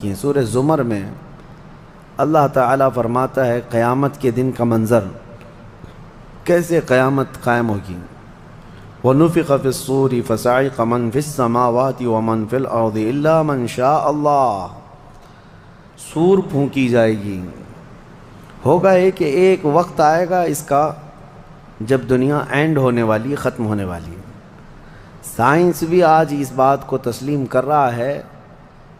یہ سورہ زمر میں اللہ تعالیٰ فرماتا ہے قیامت کے دن کا منظر، کیسے قیامت قائم ہوگی۔ وَنُفِخَ فِي الصُّورِ فَصَعِقَ مَنْ فِي السَّمَاوَاتِ وَمَنْ فِي الْأَرْضِ إِلَّا مَنْ شَاءَ اللَّهُ، سور پھونکی جائے گی۔ ہوگا کہ ایک وقت آئے گا اس کا جب دنیا اینڈ ہونے والی، ختم ہونے والی۔ سائنس بھی آج اس بات کو تسلیم کر رہا ہے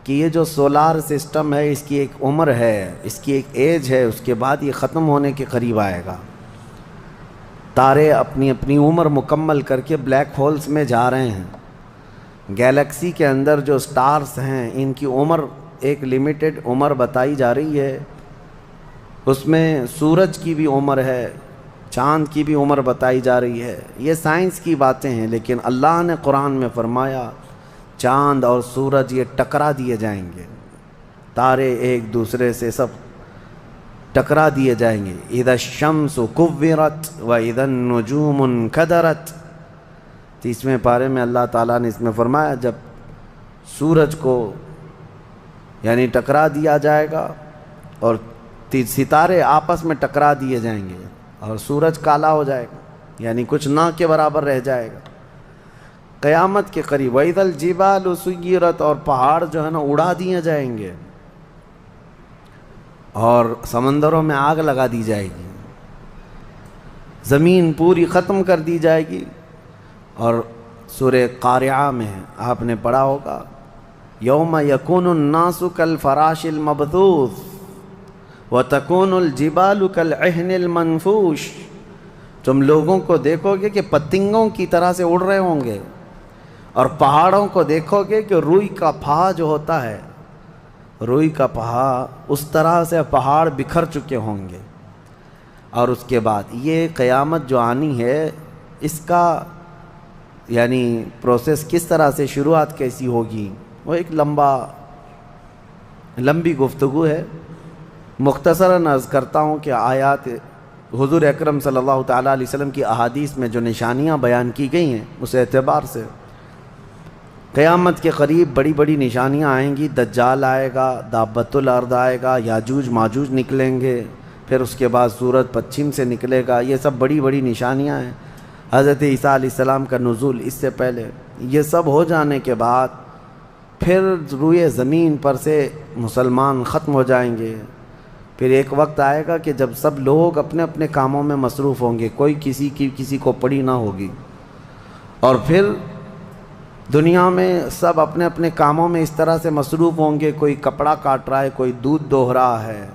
کہ یہ جو سولار سسٹم ہے اس کی ایک عمر ہے، اس کی ایک ایج ہے، اس کے بعد یہ ختم ہونے کے قریب آئے گا۔ تارے اپنی اپنی عمر مکمل کر کے بلیک ہولز میں جا رہے ہیں۔ گیلیکسی کے اندر جو سٹارز ہیں ان کی عمر ایک لیمیٹڈ عمر بتائی جا رہی ہے، اس میں سورج کی بھی عمر ہے، چاند کی بھی عمر بتائی جا رہی ہے۔ یہ سائنس کی باتیں ہیں، لیکن اللہ نے قرآن میں فرمایا چاند اور سورج یہ ٹکرا دیے جائیں گے، تارے ایک دوسرے سے سب ٹکرا دیے جائیں گے۔ اذا الشمس کورت واذا النجوم انکدرت، 30ویں پارے میں اللہ تعالیٰ نے اس میں فرمایا جب سورج کو یعنی ٹکرا دیا جائے گا اور ستارے آپس میں ٹکرا دیے جائیں گے اور سورج کالا ہو جائے گا، یعنی کچھ نہ کے برابر رہ جائے گا قیامت کے قریب۔ وَإِذَا الْجِبَالُ سُيِّرَتْ، اور پہاڑ جو ہے نا اڑا دیے جائیں گے اور سمندروں میں آگ لگا دی جائے گی، زمین پوری ختم کر دی جائے گی۔ اور سورہ قارعہ میں آپ نے پڑھا ہوگا یوم یکون الناس کالفراش المبثوث وتکون الجبال کالعہن المنفوش، تم لوگوں کو دیکھو گے کہ پتنگوں کی طرح سے اڑ رہے ہوں گے، اور پہاڑوں کو دیکھو گے کہ روئی کا پھا جو ہوتا ہے، روئی کا پہا اس طرح سے پہاڑ بکھر چکے ہوں گے۔ اور اس کے بعد یہ قیامت جو آنی ہے اس کا یعنی پروسیس کس طرح سے، شروعات کیسی ہوگی، وہ ایک لمبی گفتگو ہے۔ مختصراً عرض کرتا ہوں کہ آیات حضور اکرم صلی اللہ تعالیٰ علیہ وسلم کی احادیث میں جو نشانیاں بیان کی گئی ہیں اس اعتبار سے قیامت کے قریب بڑی بڑی نشانیاں آئیں گی۔ دجال آئے گا، دابۃ الارض آئے گا، یاجوج ماجوج نکلیں گے، پھر اس کے بعد سورج پچھم سے نکلے گا۔ یہ سب بڑی بڑی نشانیاں ہیں۔ حضرت عیسیٰ علیہ السلام کا نزول اس سے پہلے، یہ سب ہو جانے کے بعد پھر روئے زمین پر سے مسلمان ختم ہو جائیں گے۔ پھر ایک وقت آئے گا کہ جب سب لوگ اپنے اپنے کاموں میں مصروف ہوں گے، کوئی کسی کو پڑی نہ ہوگی، اور پھر دنیا میں سب اپنے اپنے کاموں میں اس طرح سے مصروف ہوں گے، کوئی کپڑا کاٹ رہا ہے، کوئی دودھ دوہ رہا ہے،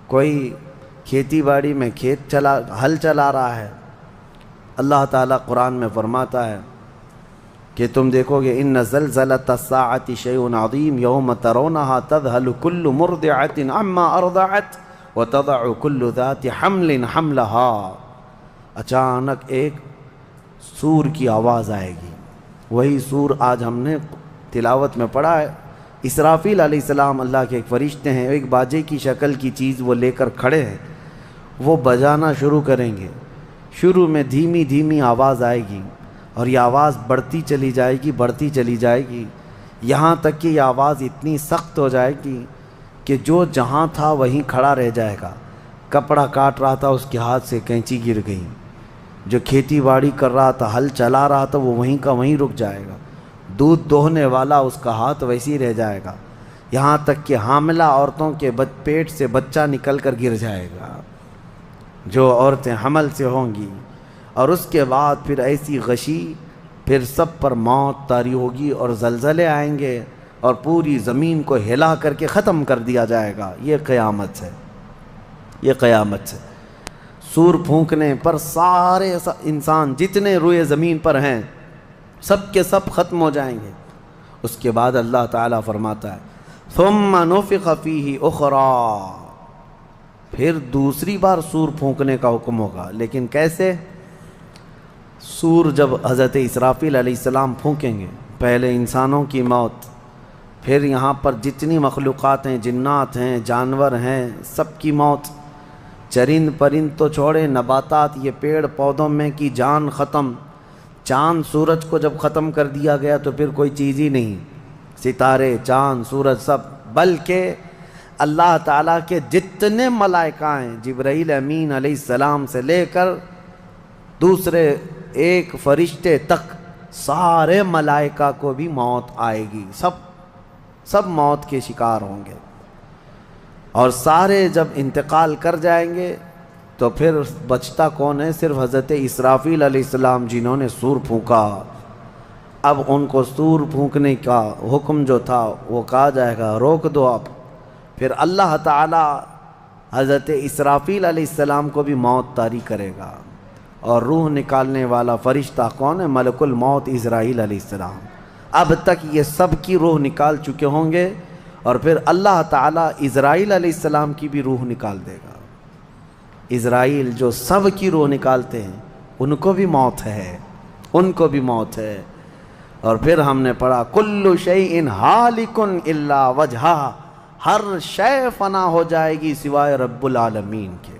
کوئی کھیتی باڑی میں ہل چلا رہا ہے۔ اللہ تعالیٰ قرآن میں فرماتا ہے کہ تم دیکھو گے ان زلزلۃ الساعۃ شیء عظیم یوم ترونھا تذہل کل مرضعۃ عما ارضعت وتضع کل ذات حمل حملھا، اچانک ایک سور کی آواز آئے گی۔ وہی سور آج ہم نے تلاوت میں پڑھا ہے۔ اسرافیل علیہ السلام اللہ کے ایک فرشتے ہیں، ایک باجے کی شکل کی چیز وہ لے کر کھڑے ہیں، وہ بجانا شروع کریں گے۔ شروع میں دھیمی دھیمی آواز آئے گی اور یہ آواز بڑھتی چلی جائے گی، یہاں تک کہ یہ آواز اتنی سخت ہو جائے گی کہ جو جہاں تھا وہیں کھڑا رہ جائے گا۔ کپڑا کاٹ رہا تھا اس کے ہاتھ سے کینچی گر گئی، جو کھیتی باڑی کر رہا تھا، ہل چلا رہا تھا، وہ وہیں کا وہیں رک جائے گا۔ دودھ دوہنے والا اس کا ہاتھ ویسے ہی رہ جائے گا، یہاں تک کہ حاملہ عورتوں کے پیٹ سے بچہ نکل کر گر جائے گا، جو عورتیں حمل سے ہوں گی۔ اور اس کے بعد پھر ایسی غشی، پھر سب پر موت طاری ہوگی اور زلزلے آئیں گے اور پوری زمین کو ہلا کر کے ختم کر دیا جائے گا۔ یہ قیامت ہے، یہ قیامت ہے۔ سور پھونکنے پر سارے انسان جتنے روئے زمین پر ہیں سب کے سب ختم ہو جائیں گے۔ اس کے بعد اللہ تعالیٰ فرماتا ہے ثم نفخ فیہ اخری، پھر دوسری بار سور پھونکنے کا حکم ہوگا۔ لیکن کیسے؟ سور جب حضرت اسرافیل علیہ السلام پھونکیں گے، پہلے انسانوں کی موت، پھر یہاں پر جتنی مخلوقات ہیں، جنات ہیں، جانور ہیں، سب کی موت، چرند پرند تو چھوڑے، نباتات، یہ پیڑ پودوں میں کی جان ختم۔ چاند سورج کو جب ختم کر دیا گیا تو پھر کوئی چیز ہی نہیں، ستارے، چاند، سورج سب بلکہ اللہ تعالیٰ کے جتنے ملائکہ ہیں، جبرائیل امین علیہ السلام سے لے کر دوسرے ایک فرشتے تک، سارے ملائکہ کو بھی موت آئے گی، سب موت کے شکار ہوں گے، اور سارے جب انتقال کر جائیں گے تو پھر بچتا کون ہے؟ صرف حضرت اسرافیل علیہ السلام، جنہوں نے سور پھونکا۔ اب ان کو سور پھونکنے کا حکم جو تھا وہ کہا جائے گا روک دو اب۔ پھر اللہ تعالی حضرت اسرافیل علیہ السلام کو بھی موت طاری کرے گا، اور روح نکالنے والا فرشتہ کون ہے؟ ملک الموت اسرائیل علیہ السلام۔ اب تک یہ سب کی روح نکال چکے ہوں گے، اور پھر اللہ تعالیٰ اسرائیل علیہ السلام کی بھی روح نکال دے گا۔ اسرائیل جو سب کی روح نکالتے ہیں، ان کو بھی موت ہے، ان کو بھی موت ہے۔ اور پھر ہم نے پڑھا کل شیء ہالک الا وجہہ، ہر شے فنا ہو جائے گی سوائے رب العالمین کے۔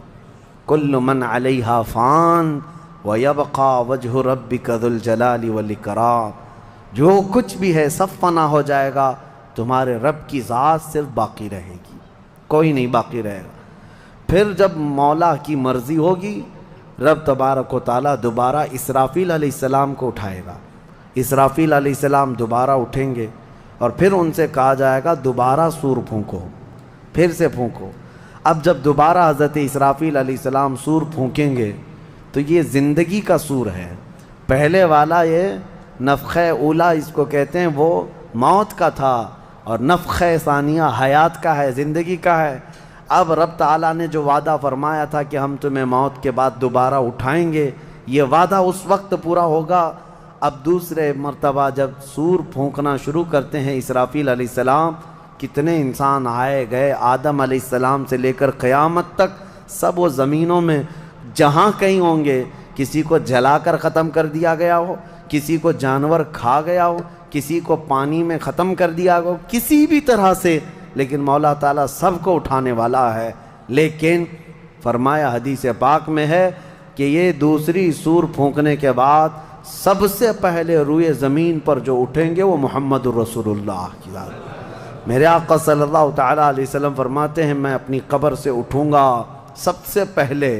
کل من علیہا فان ویبقى وجہ ربک ذو الجلال والاکرام، جو کچھ بھی ہے سب فنا ہو جائے گا، تمہارے رب کی ذات صرف باقی رہے گی، کوئی نہیں باقی رہے گا۔ پھر جب مولا کی مرضی ہوگی، رب تبارک و تعالیٰ دوبارہ اسرافیل علیہ السلام کو اٹھائے گا۔ اسرافیل علیہ السلام دوبارہ اٹھیں گے، اور پھر ان سے کہا جائے گا دوبارہ سور پھونکو، پھر سے پھونکو۔ اب جب دوبارہ حضرت اسرافیل علیہ السلام سور پھونکیں گے تو یہ زندگی کا سور ہے۔ پہلے والا یہ نفخہ اولا اس کو کہتے ہیں، وہ موت کا تھا، اور نفخہ ثانیہ حیات کا ہے، زندگی کا ہے۔ اب رب تعالیٰ نے جو وعدہ فرمایا تھا کہ ہم تمہیں موت کے بعد دوبارہ اٹھائیں گے، یہ وعدہ اس وقت پورا ہوگا۔ اب دوسرے مرتبہ جب سور پھونکنا شروع کرتے ہیں اسرافیل علیہ السلام، کتنے انسان آئے گئے، آدم علیہ السلام سے لے کر قیامت تک، سب وہ زمینوں میں جہاں کہیں ہوں گے، کسی کو جلا کر ختم کر دیا گیا ہو، کسی کو جانور کھا گیا ہو، کسی کو پانی میں ختم کر دیا ہو، کسی بھی طرح سے، لیکن مولا تعالیٰ سب کو اٹھانے والا ہے۔ لیکن فرمایا حدیث پاک میں ہے کہ یہ دوسری سور پھونکنے کے بعد سب سے پہلے روئے زمین پر جو اٹھیں گے وہ محمد الرسول اللہ کی ذات۔ میرے آقا صلی اللہ تعالیٰ علیہ وسلم فرماتے ہیں میں اپنی قبر سے اٹھوں گا سب سے پہلے،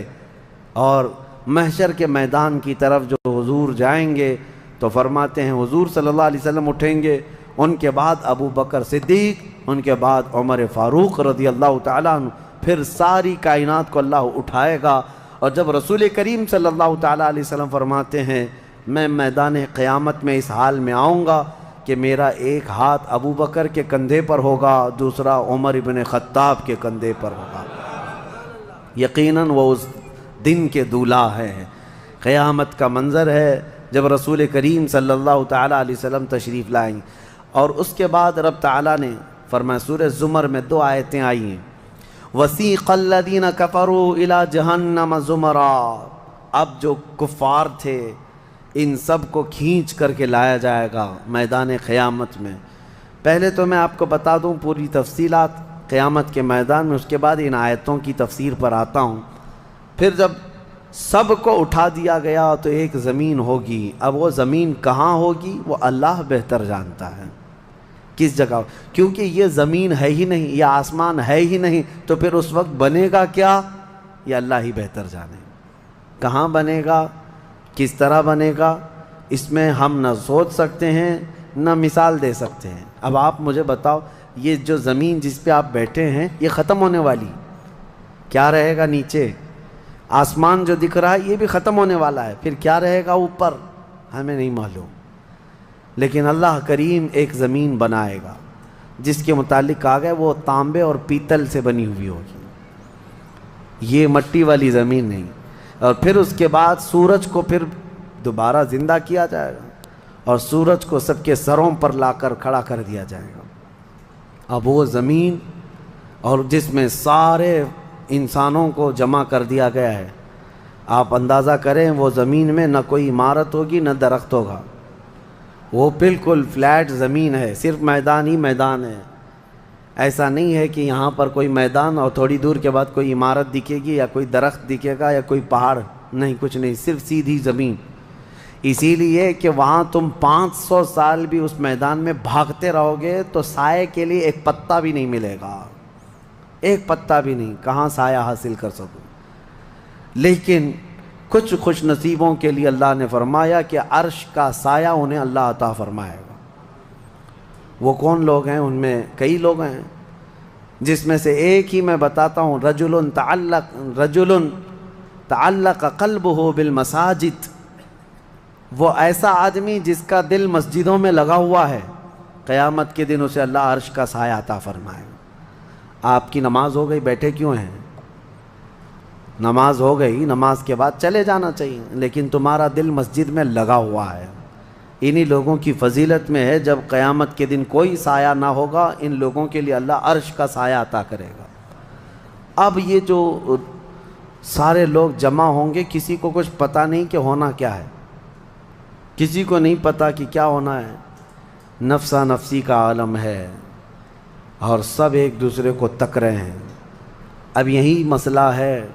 اور محشر کے میدان کی طرف جو حضور جائیں گے تو فرماتے ہیں حضور صلی اللہ علیہ وسلم اٹھیں گے، ان کے بعد ابو بکر صدیق، ان کے بعد عمر فاروق رضی اللہ تعالیٰ عنہ، پھر ساری کائنات کو اللہ اٹھائے گا۔ اور جب رسول کریم صلی اللہ تعالیٰ علیہ وسلم فرماتے ہیں میں میدان قیامت میں اس حال میں آؤں گا کہ میرا ایک ہاتھ ابو بکر کے کندھے پر ہوگا، دوسرا عمر ابن خطاب کے کندھے پر ہوگا۔ یقیناً وہ اس دن کے دولہا ہیں۔ قیامت کا منظر ہے جب رسول کریم صلی اللہ تعالیٰ علیہ وسلم تشریف لائیں۔ اور اس کے بعد رب تعالیٰ نے فرمایا، سورہ زمر میں 2 آیتیں آئی ہیں، وَسِيقَ الَّذِينَ كَفَرُوا إِلَى جَهَنَّمَ زُمَرًا، اب جو کفار تھے ان سب کو کھینچ کر کے لایا جائے گا میدان قیامت میں۔ پہلے تو میں آپ کو بتا دوں پوری تفصیلات قیامت کے میدان میں، اس کے بعد ان آیتوں کی تفسیر پر آتا ہوں۔ پھر جب سب کو اٹھا دیا گیا تو ایک زمین ہوگی، اب وہ زمین کہاں ہوگی وہ اللہ بہتر جانتا ہے کس جگہ، کیونکہ یہ زمین ہے ہی نہیں، یہ آسمان ہے ہی نہیں، تو پھر اس وقت بنے گا کیا یہ اللہ ہی بہتر جانے۔ کہاں بنے گا، کس طرح بنے گا، اس میں ہم نہ سوچ سکتے ہیں نہ مثال دے سکتے ہیں۔ اب آپ مجھے بتاؤ، یہ جو زمین جس پہ آپ بیٹھے ہیں یہ ختم ہونے والی، کیا رہے گا نیچے؟ آسمان جو دکھ رہا ہے یہ بھی ختم ہونے والا ہے، پھر کیا رہے گا اوپر ہمیں نہیں معلوم۔ لیکن اللہ کریم ایک زمین بنائے گا جس کے متعلق کہا گیا وہ تانبے اور پیتل سے بنی ہوئی ہوگی، یہ مٹی والی زمین نہیں۔ اور پھر اس کے بعد سورج کو پھر دوبارہ زندہ کیا جائے گا، اور سورج کو سب کے سروں پر لا کر کھڑا کر دیا جائے گا۔ اب وہ زمین اور جس میں سارے انسانوں کو جمع کر دیا گیا ہے، آپ اندازہ کریں وہ زمین میں نہ کوئی عمارت ہوگی نہ درخت ہوگا، وہ بالکل فلیٹ زمین ہے، صرف میدان ہی میدان ہے۔ ایسا نہیں ہے کہ یہاں پر کوئی میدان اور تھوڑی دور کے بعد کوئی عمارت دکھے گی یا کوئی درخت دکھے گا یا کوئی پہاڑ، نہیں، کچھ نہیں، صرف سیدھی زمین۔ اسی لیے کہ وہاں تم 500 سال بھی اس میدان میں بھاگتے رہو گے تو سائے کے لیے ایک پتا بھی نہیں ملے گا، ایک پتا بھی نہیں، کہاں سایہ حاصل کر سکو۔ لیکن کچھ خوش نصیبوں کے لیے اللہ نے فرمایا کہ عرش کا سایہ انہیں اللہ عطا فرمائے گا۔ وہ کون لوگ ہیں؟ ان میں کئی لوگ ہیں، جس میں سے ایک ہی میں بتاتا ہوں، رجل تعلق قلبہ بالمساجد، وہ ایسا آدمی جس کا دل مسجدوں میں لگا ہوا ہے، قیامت کے دن اسے اللہ عرش کا سایہ عطا فرمائے گا۔ آپ کی نماز ہو گئی، بیٹھے کیوں ہیں؟ نماز ہو گئی، نماز کے بعد چلے جانا چاہیے، لیکن تمہارا دل مسجد میں لگا ہوا ہے۔ انہی لوگوں کی فضیلت میں ہے جب قیامت کے دن کوئی سایہ نہ ہوگا، ان لوگوں کے لیے اللہ عرش کا سایہ عطا کرے گا۔ اب یہ جو سارے لوگ جمع ہوں گے، کسی کو کچھ پتہ نہیں کہ ہونا کیا ہے، کسی کو نہیں پتہ کہ کیا ہونا ہے، نفسا نفسی کا عالم ہے اور سب ایک دوسرے کو تک رہے ہیں۔ اب یہی مسئلہ ہے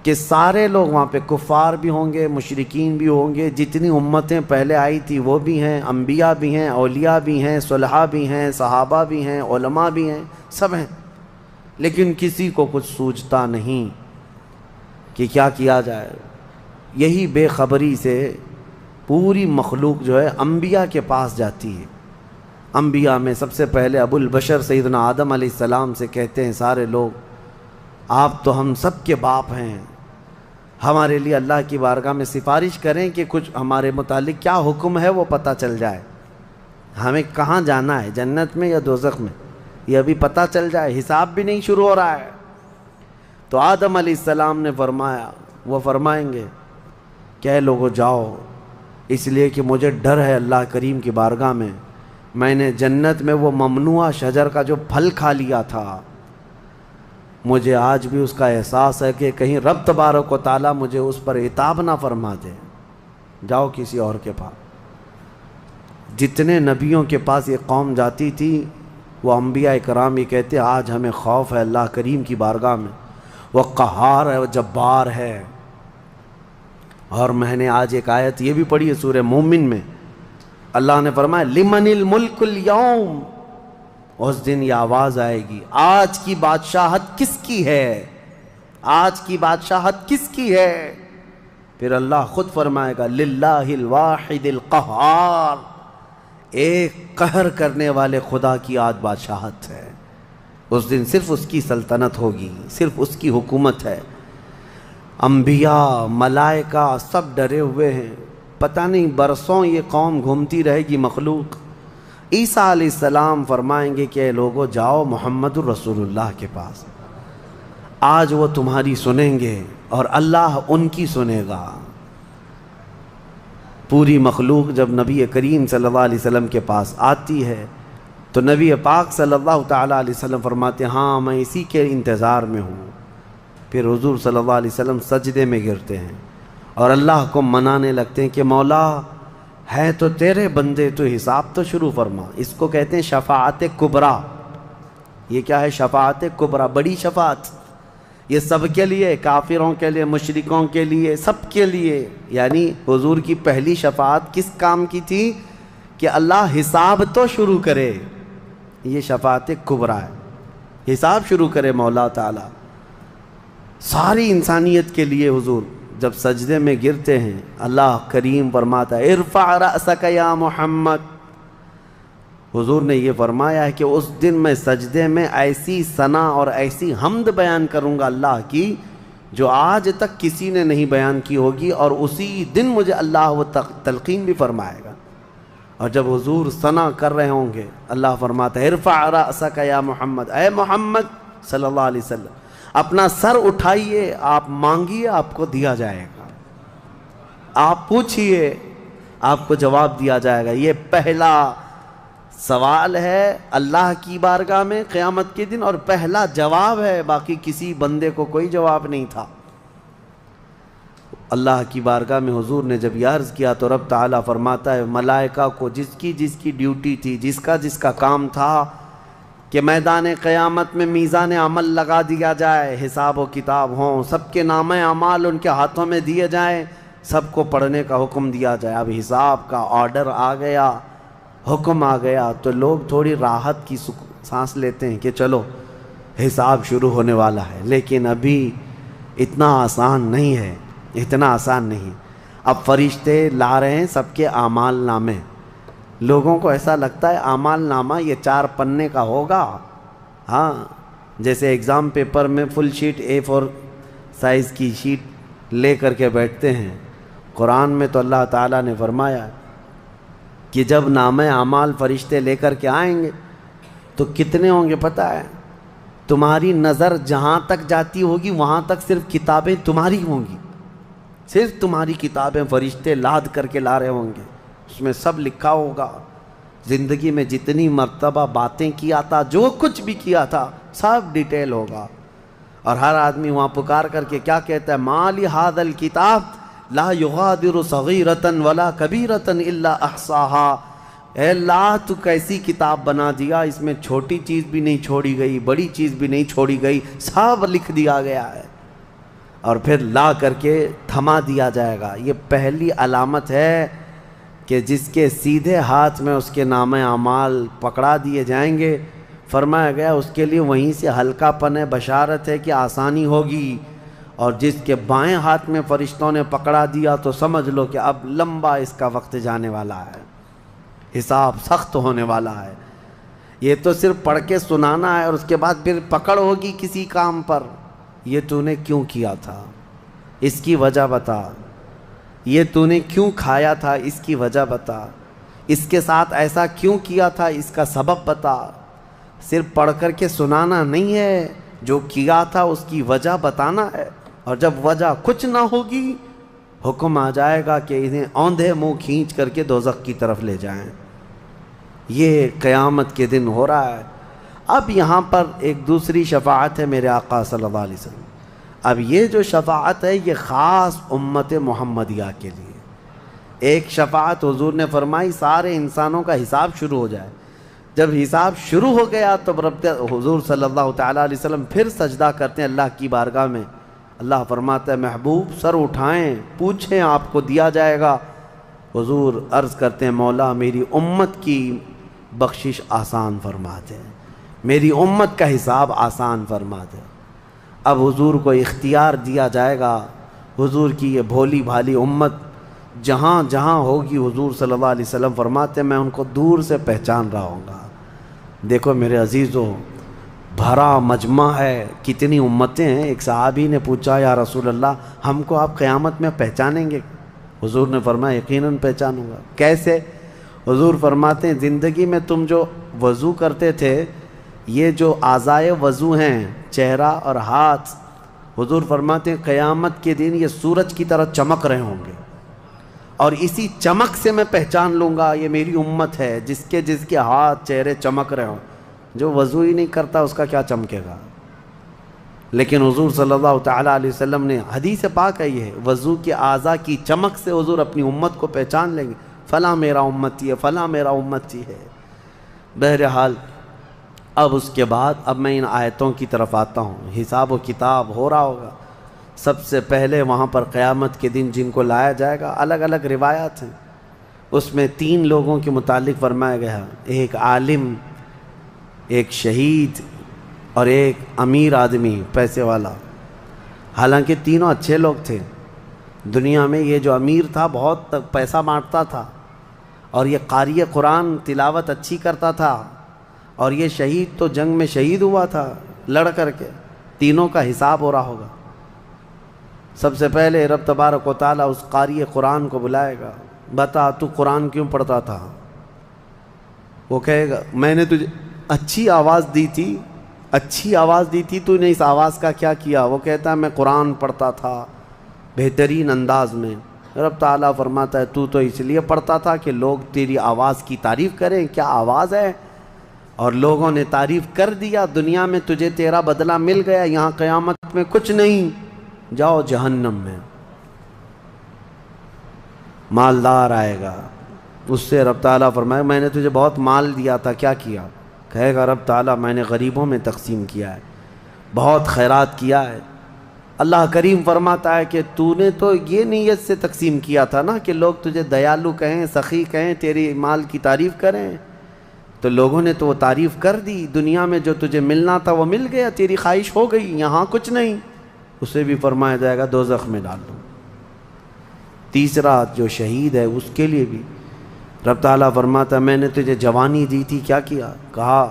کہ سارے لوگ وہاں پہ کفار بھی ہوں گے، مشرکین بھی ہوں گے، جتنی امتیں پہلے آئی تھی وہ بھی ہیں، انبیاء بھی ہیں، اولیاء بھی ہیں، صلحاء بھی ہیں، صحابہ بھی ہیں، علماء بھی ہیں، سب ہیں، لیکن کسی کو کچھ سوچتا نہیں کہ کیا کیا جائے۔ یہی بے خبری سے پوری مخلوق جو ہے انبیاء کے پاس جاتی ہے۔ انبیاء میں سب سے پہلے ابو البشر سیدنا آدم علیہ السلام سے کہتے ہیں سارے لوگ، آپ تو ہم سب کے باپ ہیں، ہمارے لیے اللہ کی بارگاہ میں سفارش کریں کہ کچھ ہمارے متعلق کیا حکم ہے وہ پتہ چل جائے، ہمیں کہاں جانا ہے، جنت میں یا دوزخ میں، یہ ابھی پتہ چل جائے، حساب بھی نہیں شروع ہو رہا ہے۔ تو آدم علیہ السلام نے فرمایا، وہ فرمائیں گے کہ اے لوگو جاؤ، اس لیے کہ مجھے ڈر ہے اللہ کریم کی بارگاہ میں نے جنت میں وہ ممنوع شجر کا جو پھل کھا لیا تھا، مجھے آج بھی اس کا احساس ہے کہ کہیں رب تبارک و تعالیٰ مجھے اس پر عتاب نہ فرما دے، جاؤ کسی اور کے پاس۔ جتنے نبیوں کے پاس یہ قوم جاتی تھی وہ انبیاء کرام یہ کہتے آج ہمیں خوف ہے اللہ کریم کی بارگاہ میں، وہ قہار ہے، وہ جبار ہے۔ اور میں نے آج ایک آیت یہ بھی پڑھی ہے سورہ مومن میں، اللہ نے فرمایا لمن الملک اليوم، اس دن یہ آواز آئے گی، آج کی بادشاہت کس کی ہے، آج کی بادشاہت کس کی ہے؟ پھر اللہ خود فرمائے گا للہ الواحد القہار، ایک قہر کرنے والے خدا کی آج بادشاہت ہے۔ اس دن صرف اس کی سلطنت ہوگی، صرف اس کی حکومت ہے۔ انبیاء، ملائکہ سب ڈرے ہوئے ہیں، پتہ نہیں برسوں یہ قوم گھومتی رہے گی مخلوق۔ عیسیٰ علیہ السلام فرمائیں گے کہ اے لوگو جاؤ محمد الرسول اللہ کے پاس، آج وہ تمہاری سنیں گے اور اللہ ان کی سنے گا۔ پوری مخلوق جب نبی کریم صلی اللہ علیہ وسلم کے پاس آتی ہے تو نبی پاک صلی اللہ تعالیٰ علیہ وسلم فرماتے ہیں ہاں میں اسی کے انتظار میں ہوں۔ پھر حضور صلی اللہ علیہ وسلم سجدے میں گرتے ہیں اور اللہ کو منانے لگتے ہیں کہ مولا ہے تو تیرے بندے، تو حساب تو شروع فرما۔ اس کو کہتے ہیں شفاعت کبریٰ۔ یہ کیا ہے؟ شفاعت کبریٰ، بڑی شفاعت۔ یہ سب کے لیے، کافروں کے لیے، مشرکوں کے لیے، سب کے لیے۔ یعنی حضور کی پہلی شفاعت کس کام کی تھی؟ کہ اللہ حساب تو شروع کرے، یہ شفاعت کبریٰ ہے، حساب شروع کرے مولا تعالی۔ ساری انسانیت کے لیے حضور جب سجدے میں گرتے ہیں اللہ کریم فرماتا ہے ارفع رأسک یا محمد۔ حضور نے یہ فرمایا ہے کہ اس دن میں سجدے میں ایسی ثنا اور ایسی حمد بیان کروں گا اللہ کی جو آج تک کسی نے نہیں بیان کی ہوگی، اور اسی دن مجھے اللہ وہ تلقین بھی فرمائے گا۔ اور جب حضور ثنا کر رہے ہوں گے اللہ فرماتا ہے ارفع رأسک یا محمد، اے محمد صلی اللہ علیہ وسلم اپنا سر اٹھائیے، آپ مانگیے آپ کو دیا جائے گا، آپ پوچھئے آپ کو جواب دیا جائے گا۔ یہ پہلا سوال ہے اللہ کی بارگاہ میں قیامت کے دن، اور پہلا جواب ہے، باقی کسی بندے کو کوئی جواب نہیں تھا۔ اللہ کی بارگاہ میں حضور نے جب یہ عرض کیا تو رب تعالیٰ فرماتا ہے ملائکہ کو جس کی ڈیوٹی تھی، جس کا کام تھا کہ میدان قیامت میں میزان عمل لگا دیا جائے، حساب و کتاب ہوں، سب کے نامہ اعمال ان کے ہاتھوں میں دیے جائیں، سب کو پڑھنے کا حکم دیا جائے. اب حساب کا آرڈر آ گیا، حکم آ گیا، تو لوگ تھوڑی راحت کی سانس لیتے ہیں کہ چلو حساب شروع ہونے والا ہے. لیکن ابھی اتنا آسان نہیں ہے، اتنا آسان نہیں. اب فرشتے لا رہے ہیں سب کے اعمال نامے. لوگوں کو ایسا لگتا ہے اعمال نامہ یہ 4 پنے کا ہوگا. ہاں، جیسے ایگزام پیپر میں فل شیٹ A4 سائز کی شیٹ لے کر کے بیٹھتے ہیں. قرآن میں تو اللہ تعالیٰ نے فرمایا کہ جب نامہ اعمال فرشتے لے کر کے آئیں گے تو کتنے ہوں گے پتہ ہے؟ تمہاری نظر جہاں تک جاتی ہوگی وہاں تک صرف کتابیں تمہاری ہوں گی، صرف تمہاری کتابیں فرشتے لاد کر کے لا رہے ہوں گے. اس میں سب لکھا ہوگا، زندگی میں جتنی مرتبہ باتیں کیا تھا، جو کچھ بھی کیا تھا، سب ڈیٹیل ہوگا. اور ہر آدمی وہاں پکار کر کے کیا کہتا ہے؟ ما لی ھذا الکتاب لا یغادر صغیرۃ ولا کبیرۃ الا احصاها. اے اللہ تو کیسی کتاب بنا دیا، اس میں چھوٹی چیز بھی نہیں چھوڑی گئی، بڑی چیز بھی نہیں چھوڑی گئی، سب لکھ دیا گیا ہے. اور پھر لا کر کے تھما دیا جائے گا. یہ پہلی علامت ہے کہ جس کے سیدھے ہاتھ میں اس کے نامہ اعمال پکڑا دیے جائیں گے، فرمایا گیا اس کے لیے وہیں سے ہلکا پن ہے، بشارت ہے کہ آسانی ہوگی. اور جس کے بائیں ہاتھ میں فرشتوں نے پکڑا دیا تو سمجھ لو کہ اب لمبا اس کا وقت جانے والا ہے، حساب سخت ہونے والا ہے. یہ تو صرف پڑھ کے سنانا ہے اور اس کے بعد پھر پکڑ ہوگی کسی کام پر. یہ تو نے کیوں کیا تھا، اس کی وجہ بتا. یہ تو نے کیوں کھایا تھا، اس کی وجہ بتا. اس کے ساتھ ایسا کیوں کیا تھا، اس کا سبب بتا. صرف پڑھ کر کے سنانا نہیں ہے، جو کیا تھا اس کی وجہ بتانا ہے. اور جب وجہ کچھ نہ ہوگی، حکم آ جائے گا کہ انہیں اوندھے منہ کھینچ کر کے دوزخ کی طرف لے جائیں. یہ قیامت کے دن ہو رہا ہے. اب یہاں پر ایک دوسری شفاعت ہے میرے آقا صلی اللہ علیہ وسلم. اب یہ جو شفاعت ہے یہ خاص امت محمدیہ کے لیے. ایک شفاعت حضور نے فرمائی سارے انسانوں کا حساب شروع ہو جائے. جب حساب شروع ہو گیا تو حضور صلی اللہ تعالیٰ علیہ وسلم پھر سجدہ کرتے ہیں اللہ کی بارگاہ میں. اللہ فرماتا ہے محبوب سر اٹھائیں، پوچھیں، آپ کو دیا جائے گا. حضور عرض کرتے ہیں مولا میری امت کی بخشش آسان فرما دے، میری امت کا حساب آسان فرما دے. اب حضور کو اختیار دیا جائے گا. حضور کی یہ بھولی بھالی امت جہاں جہاں ہوگی، حضور صلی اللہ علیہ وسلم فرماتے ہیں میں ان کو دور سے پہچان رہا ہوں گا. دیکھو میرے عزیزو، بھرا مجمع ہے، کتنی امتیں ہیں. ایک صحابی نے پوچھا یا رسول اللہ ہم کو آپ قیامت میں پہچانیں گے؟ حضور نے فرمایا یقیناً پہچانوں گا. کیسے؟ حضور فرماتے ہیں زندگی میں تم جو وضو کرتے تھے، یہ جو اعضائے وضو ہیں، چہرہ اور ہاتھ، حضور فرماتے ہیں قیامت کے دن یہ سورج کی طرح چمک رہے ہوں گے. اور اسی چمک سے میں پہچان لوں گا یہ میری امت ہے. جس کے ہاتھ چہرے چمک رہے ہوں. جو وضو ہی نہیں کرتا اس کا کیا چمکے گا؟ لیکن حضور صلی اللہ تعالیٰ علیہ وسلم نے حدیث پاک ہے یہ، وضو کے اعضاء کی چمک سے حضور اپنی امت کو پہچان لیں گے، فلاں میرا امتی ہے، فلاں میرا امتی ہے. بہرحال اب اس کے بعد اب میں ان آیتوں کی طرف آتا ہوں. حساب و کتاب ہو رہا ہوگا. سب سے پہلے وہاں پر قیامت کے دن جن کو لایا جائے گا، الگ الگ روایات ہیں، اس میں 3 لوگوں کے متعلق فرمایا گیا. ایک عالم، ایک شہید اور ایک امیر آدمی پیسے والا. حالانکہ تینوں اچھے لوگ تھے. دنیا میں یہ جو امیر تھا بہت پیسہ بانٹتا تھا، اور یہ قاری قرآن تلاوت اچھی کرتا تھا، اور یہ شہید تو جنگ میں شہید ہوا تھا لڑ کر کے. تینوں کا حساب ہو رہا ہوگا. سب سے پہلے رب تبارک و تعالیٰ اس قاری قرآن کو بلائے گا. بتا تو قرآن کیوں پڑھتا تھا؟ وہ کہے گا میں نے تجھے اچھی آواز دی تھی، اچھی آواز دی تھی، تو نے اس آواز کا کیا کیا؟ وہ کہتا ہے میں قرآن پڑھتا تھا بہترین انداز میں. رب تعالیٰ فرماتا ہے تو اس لیے پڑھتا تھا کہ لوگ تیری آواز کی تعریف کریں. کیا آواز ہے؟ اور لوگوں نے تعریف کر دیا. دنیا میں تجھے تیرا بدلہ مل گیا، یہاں قیامت میں کچھ نہیں، جاؤ جہنم میں. مالدار آئے گا، اس سے رب تعالیٰ فرمائے میں نے تجھے بہت مال دیا تھا، کیا کیا؟ کہے گا رب تعالیٰ میں نے غریبوں میں تقسیم کیا ہے، بہت خیرات کیا ہے. اللہ کریم فرماتا ہے کہ تو نے تو یہ نیت سے تقسیم کیا تھا نا کہ لوگ تجھے دیالو کہیں، سخی کہیں، تیری مال کی تعریف کریں، تو لوگوں نے تو وہ تعریف کر دی، دنیا میں جو تجھے ملنا تھا وہ مل گیا، تیری خواہش ہو گئی، یہاں کچھ نہیں، اسے بھی فرمایا جائے گا دوزخ میں ڈال دو۔ تیسرا جو شہید ہے اس کے لیے بھی رب تعالیٰ فرماتا ہے میں نے تجھے جوانی دی تھی، کیا کیا؟ کہا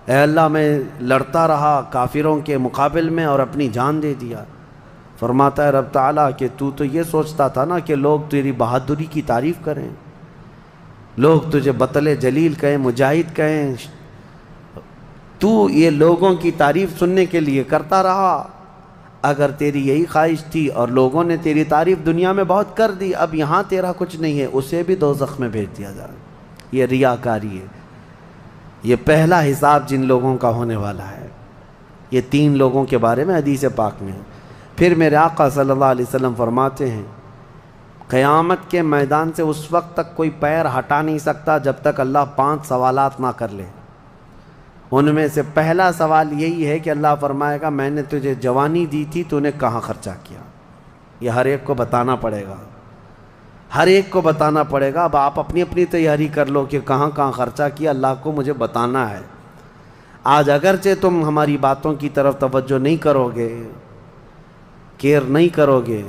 اے اللہ میں لڑتا رہا کافروں کے مقابل میں اور اپنی جان دے دیا۔ فرماتا ہے رب تعالیٰ کہ تو یہ سوچتا تھا نا کہ لوگ تیری بہادری کی تعریف کریں، لوگ تجھے بطل جلیل کہیں، مجاہد کہیں، تو یہ لوگوں کی تعریف سننے کے لیے کرتا رہا۔ اگر تیری یہی خواہش تھی اور لوگوں نے تیری تعریف دنیا میں بہت کر دی، اب یہاں تیرا کچھ نہیں ہے، اسے بھی دوزخ میں بھیج دیا جائے۔ یہ ریاکاری ہے۔ یہ پہلا حساب جن لوگوں کا ہونے والا ہے، یہ 3 لوگوں کے بارے میں حدیث پاک میں ہے۔ پھر میرے آقا صلی اللہ علیہ وسلم فرماتے ہیں قیامت کے میدان سے اس وقت تک کوئی پیر ہٹا نہیں سکتا جب تک اللہ 5 سوالات نہ کر لے۔ ان میں سے پہلا سوال یہی ہے کہ اللہ فرمائے گا میں نے تجھے جوانی دی تھی، تو نے کہاں خرچہ کیا؟ یہ ہر ایک کو بتانا پڑے گا، ہر ایک کو بتانا پڑے گا۔ اب آپ اپنی اپنی تیاری کر لو کہ کہاں کہاں خرچہ کیا، اللہ کو مجھے بتانا ہے۔ آج اگرچہ تم ہماری باتوں کی طرف توجہ نہیں کرو گے، کیئر نہیں کرو گے،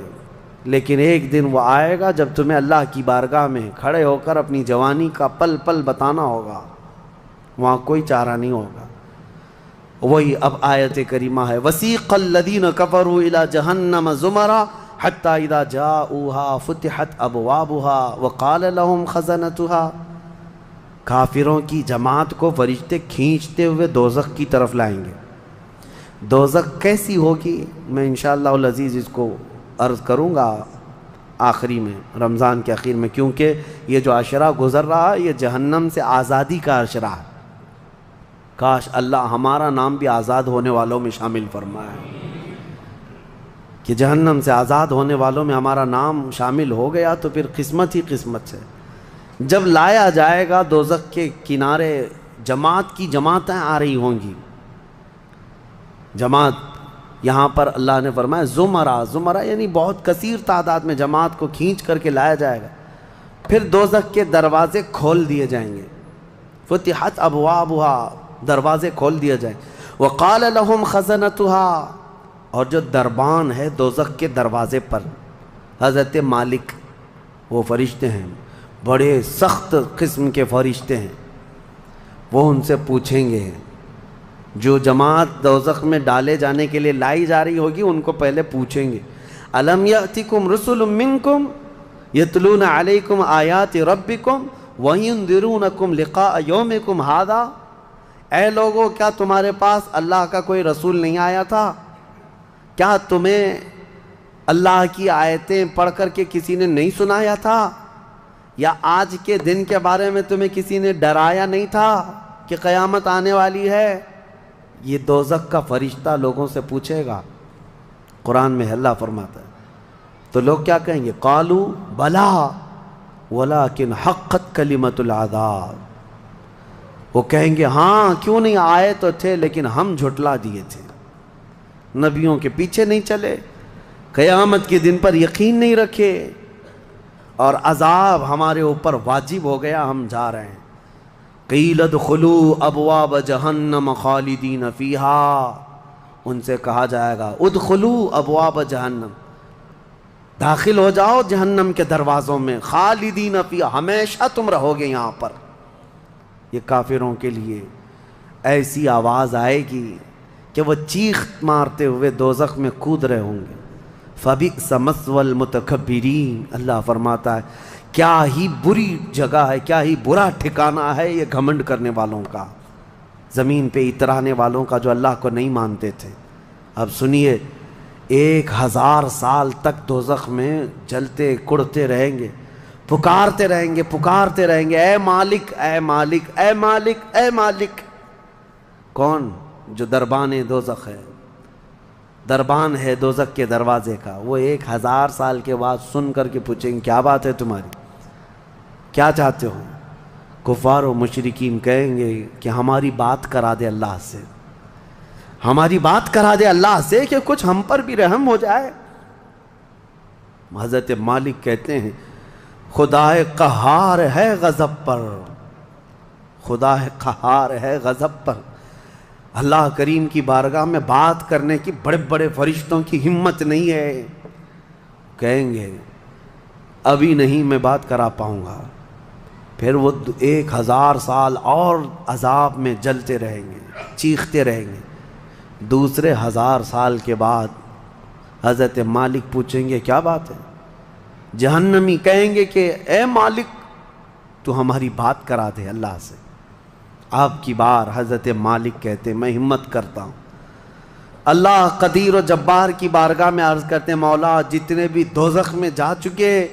لیکن ایک دن وہ آئے گا جب تمہیں اللہ کی بارگاہ میں کھڑے ہو کر اپنی جوانی کا پل پل بتانا ہوگا، وہاں کوئی چارہ نہیں ہوگا۔ وہی اب آیت کریمہ ہے وَسِيقَ الَّذِينَ كَفَرُوا إِلَى جَهَنَّمَ زُمَرًا حَتَّى إِذَا جَاءُوهَا فُتِحَتْ أَبْوَابُهَا وَقَالَ لَهُمْ خَزَنَتُهَا، کافروں کی جماعت کو فرشتے کھینچتے ہوئے دوزخ کی طرف لائیں گے۔ دوزخ کیسی ہوگی میں انشاءاللہ العزیز اس کو عرض کروں گا آخری میں، رمضان کے آخر میں، کیونکہ یہ جو عشرہ گزر رہا ہے یہ جہنم سے آزادی کا عشرہ ہے۔ کاش اللہ ہمارا نام بھی آزاد ہونے والوں میں شامل فرمائے، کہ جہنم سے آزاد ہونے والوں میں ہمارا نام شامل ہو گیا تو پھر قسمت ہی قسمت سے۔ جب لایا جائے گا دوزخ کے کنارے جماعت کی جماعتیں آ رہی ہوں گی، جماعت یہاں پر اللہ نے فرمایا زمرہ یعنی بہت کثیر تعداد میں جماعت کو کھینچ کر کے لایا جائے گا۔ پھر دوزخ کے دروازے کھول دیے جائیں گے، فتحت ابوابها، دروازے کھول دیے جائیں۔ وقال لهم خزنتها، اور جو دربان ہے دوزخ کے دروازے پر، حضرت مالک وہ فرشتے ہیں، بڑے سخت قسم کے فرشتے ہیں، وہ ان سے پوچھیں گے، جو جماعت دوزخ میں ڈالے جانے کے لیے لائی جا رہی ہوگی ان کو پہلے پوچھیں گے الم یأتکم رسل منکم یتلون علیکم آیات ربکم وینذرونکم لقاء یومکم ھذا، اے لوگو کیا تمہارے پاس اللہ کا کوئی رسول نہیں آیا تھا؟ کیا تمہیں اللہ کی آیتیں پڑھ کر کے کسی نے نہیں سنایا تھا؟ یا آج کے دن کے بارے میں تمہیں کسی نے ڈرایا نہیں تھا کہ قیامت آنے والی ہے؟ یہ دوزخ کا فرشتہ لوگوں سے پوچھے گا۔ قرآن میں اللہ فرماتا ہے تو لوگ کیا کہیں گے؟ قالوا بلا ولکن حقت کلمۃ العذاب، وہ کہیں گے ہاں کیوں نہیں آئے تو تھے لیکن ہم جھٹلا دیے تھے، نبیوں کے پیچھے نہیں چلے، قیامت کے دن پر یقین نہیں رکھے، اور عذاب ہمارے اوپر واجب ہو گیا، ہم جا رہے ہیں۔ قیل ادخلوا ابواب جہنم خالدین فیہا، ان سے کہا جائے گا ادخلوا ابواب جہنم، داخل ہو جاؤ جہنم کے دروازوں میں، خالدین فیہا، ہمیشہ تم رہو گے یہاں پر۔ یہ کافروں کے لیے ایسی آواز آئے گی کہ وہ چیخ مارتے ہوئے دوزخ میں کود رہے ہوں گے۔ فبئس مثوى المتکبرین، اللہ فرماتا ہے کیا ہی بری جگہ ہے، کیا ہی برا ٹھکانہ ہے یہ گھمنڈ کرنے والوں کا، زمین پہ اترانے والوں کا جو اللہ کو نہیں مانتے تھے۔ اب سنیے 1000 سال تک دوزخ میں جلتے کڑتے رہیں گے، پکارتے رہیں گے اے مالک اے مالک اے مالک اے مالک۔ کون؟ جو دربان دوزخ ہے، دربان ہے دوزخ کے دروازے کا، وہ 1000 سال کے بعد سن کر کے پوچھیں گے کیا بات ہے تمہاری، کیا چاہتے ہو؟ کفار و مشرکین کہیں گے کہ ہماری بات کرا دے اللہ سے، ہماری بات کرا دے اللہ سے کہ کچھ ہم پر بھی رحم ہو جائے۔ حضرت مالک کہتے ہیں خدا قہار ہے غضب پر، خدا قہار ہے غضب پر۔ اللہ کریم کی بارگاہ میں بات کرنے کی بڑے بڑے فرشتوں کی ہمت نہیں ہے، کہیں گے ابھی نہیں میں بات کرا پاؤں گا، پھر وہ 1000 سال اور عذاب میں جلتے رہیں گے، چیختے رہیں گے۔ دوسرے 1000 سال کے بعد حضرت مالک پوچھیں گے کیا بات ہے؟ جہنمی کہیں گے کہ اے مالک تو ہماری بات کرا دے اللہ سے۔ آپ کی بار حضرت مالک کہتے میں ہمت کرتا ہوں۔ اللہ قدیر و جبار کی بارگاہ میں عرض کرتے ہیں مولا جتنے بھی دوزخ میں جا چکے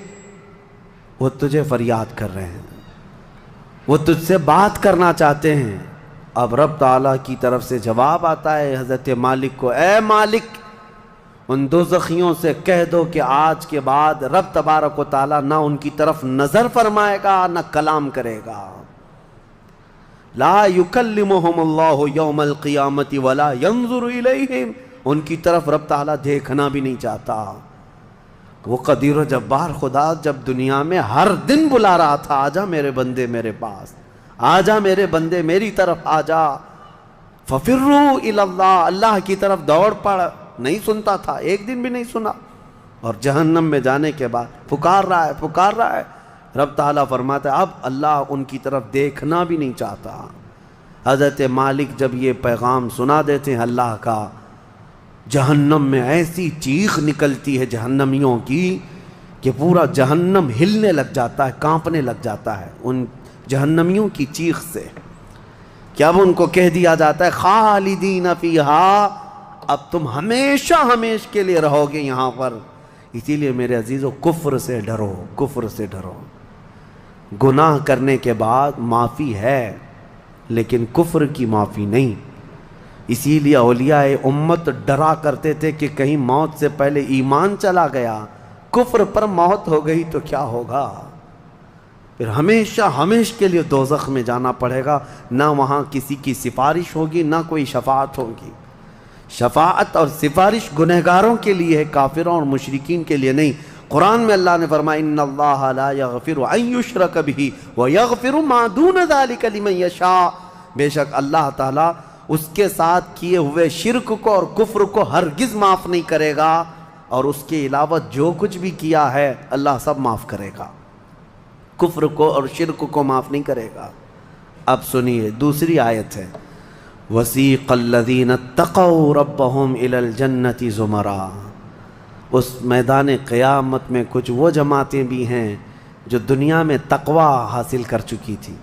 وہ تجھے فریاد کر رہے ہیں، وہ تجھ سے بات کرنا چاہتے ہیں۔ اب رب تعالیٰ کی طرف سے جواب آتا ہے حضرت مالک کو، اے مالک ان دوزخیوں سے کہہ دو کہ آج کے بعد رب تبارک و تعالیٰ نہ ان کی طرف نظر فرمائے گا نہ کلام کرے گا۔ لا یکلمہم اللہ یوم القیامت ولا ینظر الیہم، ان کی طرف رب تعالیٰ دیکھنا بھی نہیں چاہتا۔ وہ قدیر و جبار خدا جب دنیا میں ہر دن بلا رہا تھا آجا میرے بندے میرے پاس، آجا میرے بندے میری طرف آجا، ففروا الی اللہ، اللہ کی طرف دوڑ پڑ، نہیں سنتا تھا، ایک دن بھی نہیں سنا۔ اور جہنم میں جانے کے بعد پکار رہا ہے، رب تعالیٰ فرماتا ہے اب اللہ ان کی طرف دیکھنا بھی نہیں چاہتا۔ حضرت مالک جب یہ پیغام سنا دیتے ہیں اللہ کا، جہنم میں ایسی چیخ نکلتی ہے جہنمیوں کی کہ پورا جہنم ہلنے لگ جاتا ہے، کانپنے لگ جاتا ہے ان جہنمیوں کی چیخ سے، کہ اب ان کو کہہ دیا جاتا ہے خالدین فیہا، اب تم ہمیشہ کے لیے رہو گے یہاں پر۔ اسی لیے میرے عزیزو کفر سے ڈرو، کفر سے ڈرو۔ گناہ کرنے کے بعد معافی ہے لیکن کفر کی معافی نہیں۔ اسی لیے اولیاء امت ڈرا کرتے تھے کہ کہیں موت سے پہلے ایمان چلا گیا، کفر پر موت ہو گئی تو کیا ہوگا؟ پھر ہمیشہ کے لیے دوزخ میں جانا پڑے گا، نہ وہاں کسی کی سفارش ہوگی نہ کوئی شفاعت ہوگی۔ شفاعت اور سفارش گنہگاروں کے لیے ہے، کافروں اور مشرکین کے لیے نہیں۔ قرآن میں اللہ نے فرمایا ان اللہ لا یغفر ان یشرک بہ ویغفر ما دون ذلک لمن یشاء، بے شک اللہ تعالیٰ اس کے ساتھ کیے ہوئے شرک کو اور کفر کو ہرگز معاف نہیں کرے گا، اور اس کے علاوہ جو کچھ بھی کیا ہے اللہ سب معاف کرے گا، کفر کو اور شرک کو معاف نہیں کرے گا۔ اب سنیے دوسری آیت ہے وَسِيقَ الَّذِينَ اتَّقَوْا رَبَّهُمْ إِلَى الْجَنَّةِ زُمَرًا، اس میدان قیامت میں کچھ وہ جماعتیں بھی ہیں جو دنیا میں تقوی حاصل کر چکی تھی،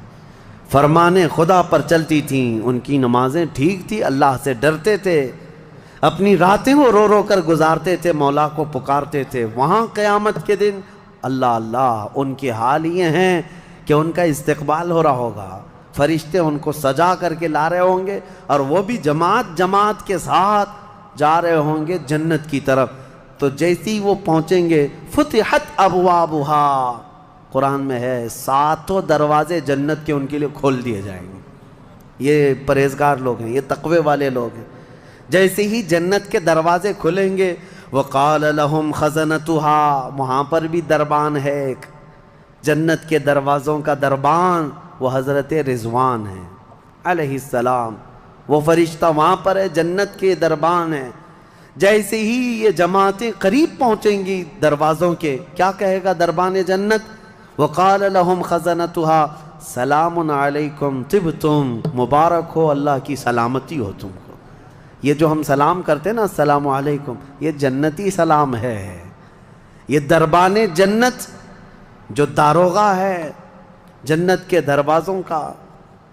فرمان خدا پر چلتی تھیں، ان کی نمازیں ٹھیک تھی، اللہ سے ڈرتے تھے، اپنی راتیں وہ رو رو کر گزارتے تھے، مولا کو پکارتے تھے۔ وہاں قیامت کے دن اللہ ان کے حال یہ ہیں کہ ان کا استقبال ہو رہا ہوگا، فرشتے ان کو سجا کر کے لا رہے ہوں گے، اور وہ بھی جماعت کے ساتھ جا رہے ہوں گے جنت کی طرف۔ تو جیسی وہ پہنچیں گے فتحت ابوابہا، قرآن میں ہے 7 دروازے جنت کے ان کے لیے کھول دیے جائیں گے۔ یہ پرہیزگار لوگ ہیں، یہ تقوی والے لوگ ہیں۔ جیسے ہی جنت کے دروازے کھلیں گے وقال لهم خزنتها، وہاں پر بھی دربان ہے ایک، جنت کے دروازوں کا دربان وہ حضرت رضوان ہے علیہ السلام، وہ فرشتہ وہاں پر ہے، جنت کے دربان ہے۔ جیسے ہی یہ جماعتیں قریب پہنچیں گی دروازوں کے، کیا کہے گا دربان جنت؟ وقال لهم خزنتها سلام علیکم طبتم، مبارک ہو، اللہ کی سلامتی ہو تم کو۔ یہ جو ہم سلام کرتے ہیں نا السلام علیکم، یہ جنتی سلام ہے۔ یہ دربان جنت جو داروغہ ہے جنت کے دروازوں کا،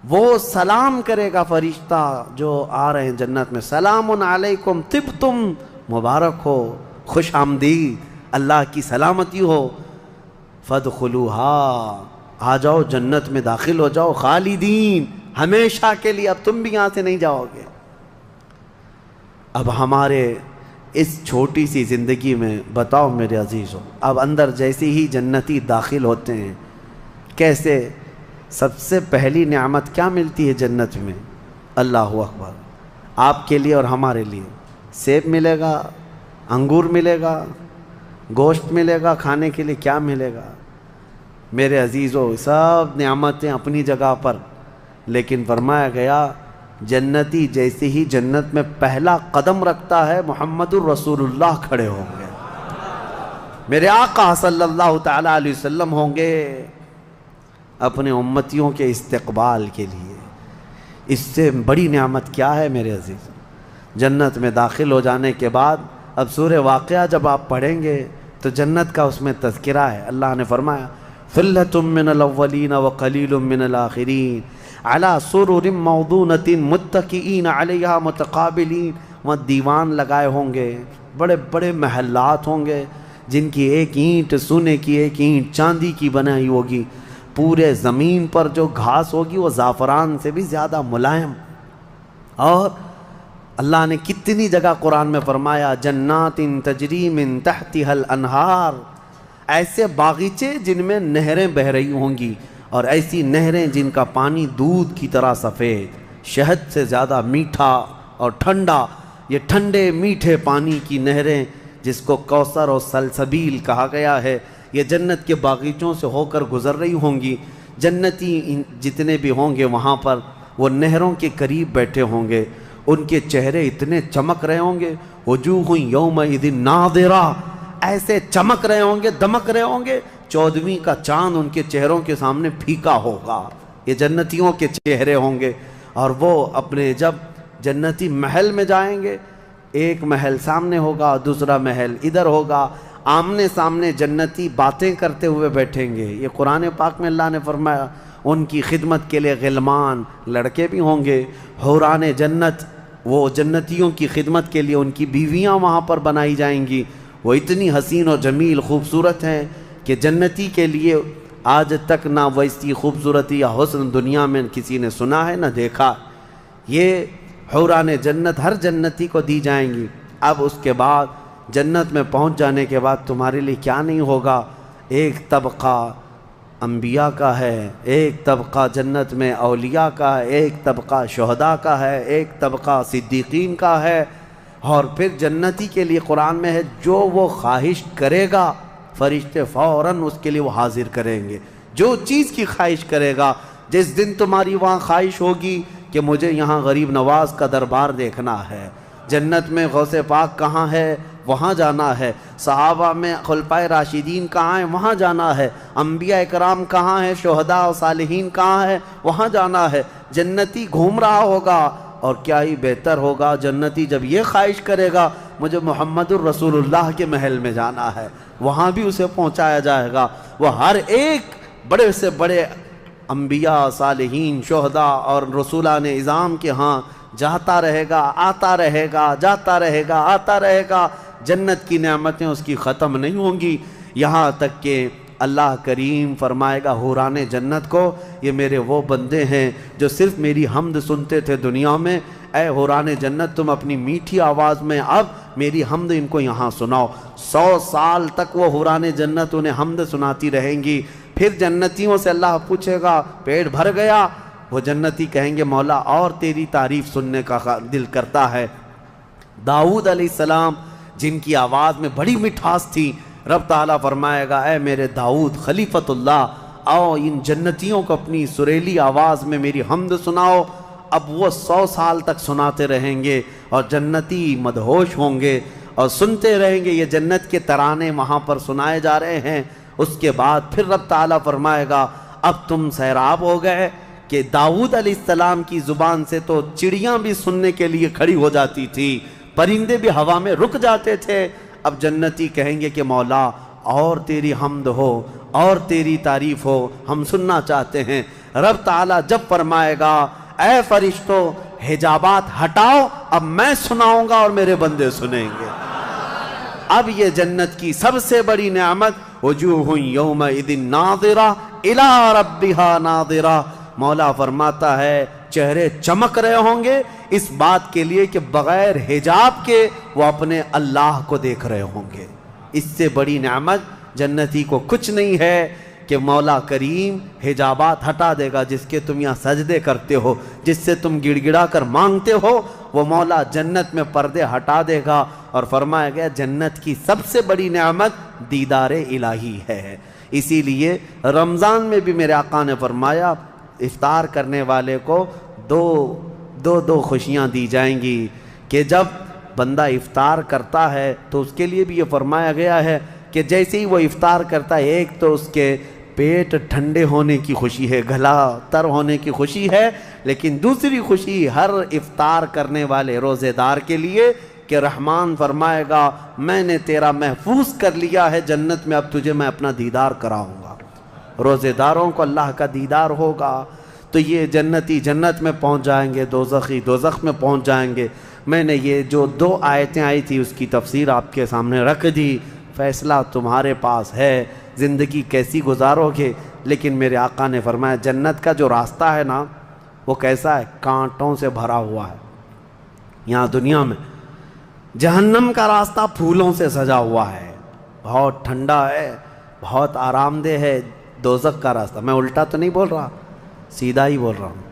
وہ سلام کرے گا فرشتہ جو آ رہے ہیں جنت میں، سلام علیکم طبتم، مبارک ہو، خوش آمدید، اللہ کی سلامتی ہو، فادخلوها، آ جاؤ جنت میں داخل ہو جاؤ، خالدین، ہمیشہ کے لیے، اب تم بھی یہاں سے نہیں جاؤ گے۔ اب ہمارے اس چھوٹی سی زندگی میں بتاؤ میرے عزیزوں، اب اندر جیسے ہی جنتی داخل ہوتے ہیں کیسے، سب سے پہلی نعمت کیا ملتی ہے جنت میں؟ اللہ اکبر، آپ کے لیے اور ہمارے لیے سیب ملے گا، انگور ملے گا، گوشت ملے گا کھانے کے لیے، کیا ملے گا؟ میرے عزیزو سب نعمتیں اپنی جگہ پر، لیکن فرمایا گیا جنتی جیسے ہی جنت میں پہلا قدم رکھتا ہے محمد الرسول اللہ کھڑے ہوں گے، میرے آقا صلی اللہ تعالیٰ علیہ وسلم ہوں گے اپنے امتیوں کے استقبال کے لیے۔ اس سے بڑی نعمت کیا ہے میرے عزیز؟ جنت میں داخل ہو جانے کے بعد اب سورہ واقعہ جب آپ پڑھیں گے تو جنت کا اس میں تذکرہ ہے۔ اللہ نے فرمایا ثُلَّةٌ مِّنَ الْأَوَّلِينَ وَقَلِيلٌ مِّنَ الْآخِرِينَ عَلَىٰ سُرُرٍ مَّوْضُونَةٍ مُتَّكِئِينَ عَلَيْهَا مُتَقَابِلِينَ، وہاں دیوان لگائے ہوں گے، بڑے بڑے محلات ہوں گے جن کی ایک اینٹ سونے کی، ایک اینٹ چاندی کی بنائی ہوگی، پورے زمین پر جو گھاس ہوگی وہ زعفران سے بھی زیادہ ملائم۔ اور اللہ نے کتنی جگہ قرآن میں فرمایا جنات تجری من تحتها الانہار، ایسے باغیچے جن میں نہریں بہہ رہی ہوں گی، اور ایسی نہریں جن کا پانی دودھ کی طرح سفید، شہد سے زیادہ میٹھا اور ٹھنڈا، یہ ٹھنڈے میٹھے پانی کی نہریں جس کو کوثر اور سلسبیل کہا گیا ہے، یہ جنت کے باغیچوں سے ہو کر گزر رہی ہوں گی۔ جنتی جتنے بھی ہوں گے وہاں پر وہ نہروں کے قریب بیٹھے ہوں گے، ان کے چہرے اتنے چمک رہے ہوں گے، وجوہ یومئذ ناظرہ، ایسے چمک رہے ہوں گے، دمک رہے ہوں گے، 14ویں کا چاند ان کے چہروں کے سامنے پھیکا ہوگا۔ یہ جنتیوں کے چہرے ہوں گے، اور وہ اپنے جب جنتی محل میں جائیں گے، ایک محل سامنے ہوگا، دوسرا محل ادھر ہوگا، آمنے سامنے جنتی باتیں کرتے ہوئے بیٹھیں گے۔ یہ قرآن پاک میں اللہ نے فرمایا ان کی خدمت کے لیے غلمان، لڑکے بھی ہوں گے، حوران جنت، وہ جنتیوں کی خدمت کے لیے ان کی بیویاں وہاں پر بنائی جائیں گی، وہ اتنی حسین و جمیل خوبصورت ہیں کہ جنتی کے لیے آج تک نہ ویسی خوبصورتی یا حسن دنیا میں کسی نے سنا ہے نہ دیکھا۔ یہ حوران جنت ہر جنتی کو دی جائیں گی۔ اب اس کے بعد جنت میں پہنچ جانے کے بعد تمہارے لیے کیا نہیں ہوگا؟ ایک طبقہ انبیاء کا ہے، ایک طبقہ جنت میں اولیاء کا ہے، ایک طبقہ شہداء کا ہے، ایک طبقہ صدیقین کا ہے، اور پھر جنتی کے لیے قرآن میں ہے جو وہ خواہش کرے گا فرشتے فوراً اس کے لیے وہ حاضر کریں گے، جو چیز کی خواہش کرے گا۔ جس دن تمہاری وہاں خواہش ہوگی کہ مجھے یہاں غریب نواز کا دربار دیکھنا ہے، جنت میں غوث پاک کہاں ہے وہاں جانا ہے، صحابہ میں خلفائے راشدین کہاں ہیں وہاں جانا ہے، انبیاء اکرام کہاں ہیں، شہداء و صالحین کہاں ہیں وہاں جانا ہے۔ جنتی گھوم رہا ہوگا، اور کیا ہی بہتر ہوگا جنتی جب یہ خواہش کرے گا مجھے محمد الرسول اللہ کے محل میں جانا ہے، وہاں بھی اسے پہنچایا جائے گا۔ وہ ہر ایک بڑے سے بڑے انبیاء، صالحین، شہداء اور رسولان اعظام کے ہاں جاتا رہے گا، آتا رہے گا، جاتا رہے گا، آتا رہے گا۔ جنت کی نعمتیں اس کی ختم نہیں ہوں گی، یہاں تک کہ اللہ کریم فرمائے گا حوران جنت کو یہ میرے وہ بندے ہیں جو صرف میری حمد سنتے تھے دنیا میں، اے حوران جنت تم اپنی میٹھی آواز میں اب میری حمد ان کو یہاں سناؤ۔ 100 سال تک وہ حوران جنت انہیں حمد سناتی رہیں گی۔ پھر جنتیوں سے اللہ پوچھے گا پیٹ بھر گیا؟ وہ جنتی کہیں گے مولا اور تیری تعریف سننے کا دل کرتا ہے۔ داؤد علیہ السلام جن کی آواز میں بڑی مٹھاس تھی، رب تعالیٰ فرمائے گا اے میرے داؤد خلیفۃ اللہ، آؤ ان جنتیوں کو اپنی سریلی آواز میں میری حمد سناؤ۔ اب وہ 100 سال تک سناتے رہیں گے، اور جنتی مدہوش ہوں گے اور سنتے رہیں گے، یہ جنت کے ترانے وہاں پر سنائے جا رہے ہیں۔ اس کے بعد پھر رب تعالیٰ فرمائے گا اب تم سیراب ہو گئے کہ داؤد علیہ السلام کی زبان سے تو چڑیاں بھی سننے کے لیے کھڑی ہو جاتی تھی، پرندے بھی ہوا میں رک جاتے تھے۔ اب جنتی کہیں گے کہ مولا اور تیری حمد ہو اور تیری تعریف ہو، ہم سننا چاہتے ہیں۔ رب تعالیٰ جب فرمائے گا اے فرشتوں حجابات ہٹاؤ، اب میں سناؤں گا اور میرے بندے سنیں گے۔ اب یہ جنت کی سب سے بڑی نعمت وجوہ یومئذ ناظرہ الی ربہا ناظرہ، مولا فرماتا ہے چہرے چمک رہے ہوں گے اس بات کے لیے کہ بغیر حجاب کے وہ اپنے اللہ کو دیکھ رہے ہوں گے۔ اس سے بڑی نعمت جنتی کو کچھ نہیں ہے کہ مولا کریم حجابات ہٹا دے گا، جس کے تم یہاں سجدے کرتے ہو، جس سے تم گڑ گڑا کر مانگتے ہو، وہ مولا جنت میں پردے ہٹا دے گا، اور فرمایا گیا جنت کی سب سے بڑی نعمت دیدار الہی ہے۔ اسی لیے رمضان میں بھی میرے آقا نے فرمایا افطار کرنے والے کو دو خوشیاں دی جائیں گی، کہ جب بندہ افطار کرتا ہے تو اس کے لیے بھی یہ فرمایا گیا ہے کہ جیسے ہی وہ افطار کرتا ہے، ایک تو اس کے پیٹ ٹھنڈے ہونے کی خوشی ہے، گلا تر ہونے کی خوشی ہے، لیکن دوسری خوشی ہر افطار کرنے والے روزے دار کے لیے کہ رحمان فرمائے گا میں نے تیرا محفوظ کر لیا ہے جنت میں، اب تجھے میں اپنا دیدار کراؤں گا۔ روزے داروں کو اللہ کا دیدار ہوگا تو یہ جنتی جنت میں پہنچ جائیں گے، دوزخی دوزخ میں پہنچ جائیں گے۔ میں نے یہ جو 2 آیتیں آئی تھی اس کی تفسیر آپ کے سامنے رکھ دی، فیصلہ تمہارے پاس ہے، زندگی کیسی گزارو گے۔ لیکن میرے آقا نے فرمایا جنت کا جو راستہ ہے نا وہ کیسا ہے؟ کانٹوں سے بھرا ہوا ہے۔ یہاں دنیا میں جہنم کا راستہ پھولوں سے سجا ہوا ہے، بہت ٹھنڈا ہے، بہت آرام دہ ہے۔ دوزخ کا راستہ، میں الٹا تو نہیں بول رہا، سیدھا ہی بول رہا ہوں،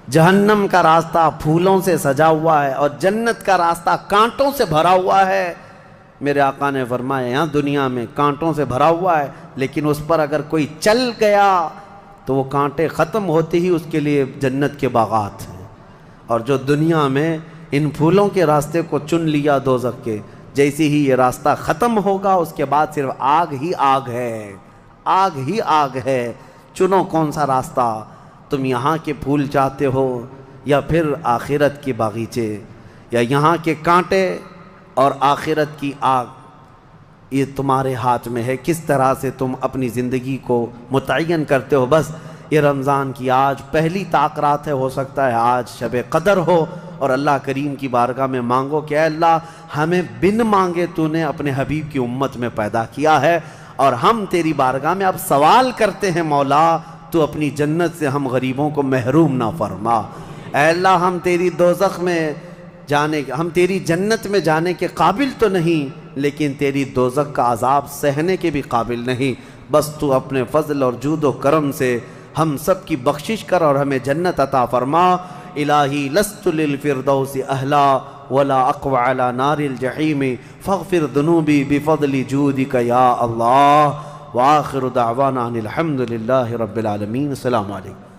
جہنم کا راستہ پھولوں سے سجا ہوا ہے اور جنت کا راستہ کانٹوں سے بھرا ہوا ہے۔ میرے آقا نے فرمایا یہاں دنیا میں کانٹوں سے بھرا ہوا ہے، لیکن اس پر اگر کوئی چل گیا تو وہ کانٹے ختم ہوتے ہی اس کے لیے جنت کے باغات ہیں۔ اور جو دنیا میں ان پھولوں کے راستے کو چن لیا دوزخ کے، جیسے ہی یہ راستہ ختم ہوگا اس کے بعد صرف آگ ہی آگ ہے، آگ ہی آگ ہے۔ چنو کون سا راستہ، تم یہاں کے پھول چاہتے ہو یا پھر آخرت کے باغیچے، یا یہاں کے کانٹے اور آخرت کی آگ؟ یہ تمہارے ہاتھ میں ہے، کس طرح سے تم اپنی زندگی کو متعین کرتے ہو۔ بس یہ رمضان کی آج پہلی تاکرات ہے، ہو سکتا ہے آج شب قدر ہو، اور اللہ کریم کی بارگاہ میں مانگو کہ اے اللہ ہمیں بن مانگے تو نے اپنے حبیب کی امت میں پیدا کیا ہے، اور ہم تیری بارگاہ میں اب سوال کرتے ہیں مولا تو اپنی جنت سے ہم غریبوں کو محروم نہ فرما۔ اے اللہ ہم تیری دوزخ میں ہم تیری جنت میں جانے کے قابل تو نہیں، لیکن تیری دوزخ کا عذاب سہنے کے بھی قابل نہیں۔ بس تو اپنے فضل اور جود و کرم سے ہم سب کی بخشش کر اور ہمیں جنت عطا فرما۔ الہی لست للفردوس اہلا ولا اقوى على نار الجحیم فاغفر ذنوبی بفضل جودک یا اللہ۔ وآخر دعوانا ان الحمد للہ رب العالمین۔ السلام علیکم۔